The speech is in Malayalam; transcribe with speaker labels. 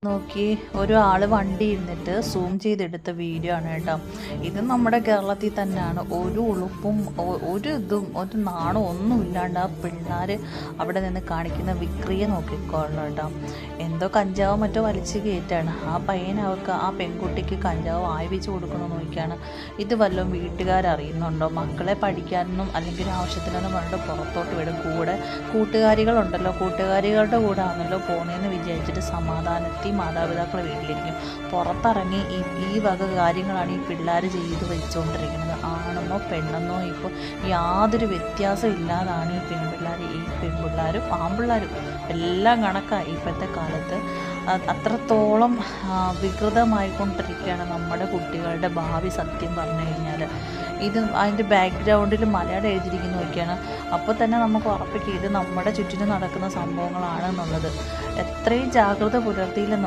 Speaker 1: നോക്കി ഒരാൾ വണ്ടി ഇരുന്നിട്ട് സൂം ചെയ്തെടുത്ത വീഡിയോ ആണ് കേട്ടോ. ഇത് നമ്മുടെ കേരളത്തിൽ തന്നെയാണ്. ഒരു ഉളുപ്പും ഒരു ഇതും ഒരു നാണവും ഒന്നും ഇല്ലാണ്ട് ആ പിള്ളേർ അവിടെ നിന്ന് കാണിക്കുന്ന വിക്രിയെ നോക്കിക്കോളണം കേട്ടോ. എന്തോ കഞ്ചാവോ മറ്റോ വലിച്ച് കയറ്റാണ് ആ പയ്യൻ. അവർക്ക് ആ പെൺകുട്ടിക്ക് കഞ്ചാവ് ആയിപ്പിച്ച് കൊടുക്കുന്നു നോക്കിയാണ്. ഇത് വല്ലതും വീട്ടുകാരറിയുന്നുണ്ടോ? മക്കളെ പഠിക്കാനൊന്നും അല്ലെങ്കിൽ ആവശ്യത്തിനൊന്നും പറഞ്ഞിട്ട് പുറത്തോട്ട് വിടും. കൂടെ കൂട്ടുകാരികളുണ്ടല്ലോ, കൂട്ടുകാരികളുടെ കൂടെ ആണല്ലോ പോണേന്ന് വിചാരിച്ചിട്ട് സമാധാനത്തിൽ മാതാപിതാക്കൾ വീട്ടിലിരിക്കും. പുറത്തിറങ്ങി ഈ വക കാര്യങ്ങളാണ് ഈ പിള്ളേർ ചെയ്ത് വെച്ചുകൊണ്ടിരിക്കുന്നത്. ആണെന്നോ പെണ്ണെന്നോ ഇപ്പോൾ യാതൊരു വ്യത്യാസം ഇല്ലാതാണ് ഈ പെൺപിള്ളേരും ആൺപിള്ളേരും എല്ലാം കണക്കാണ് ഇപ്പോഴത്തെ കാലത്ത്. അത്രത്തോളം വികൃതമായിക്കൊണ്ടിരിക്കുകയാണ് നമ്മുടെ കുട്ടികളുടെ ഭാവി. സത്യം പറഞ്ഞു കഴിഞ്ഞാൽ ഇത് അതിൻ്റെ ബാക്ക്ഗ്രൗണ്ടിൽ മലയാളം എഴുതിയിരിക്കുന്ന നോക്കിയാണ്. അപ്പോൾ തന്നെ നമുക്ക് ഉറപ്പിക്കുക ഇത് നമ്മുടെ ചുറ്റിനും നടക്കുന്ന സംഭവങ്ങളാണെന്നുള്ളത്. എത്രയും ജാഗ്രത പുലർത്തിയില്ലെന്ന്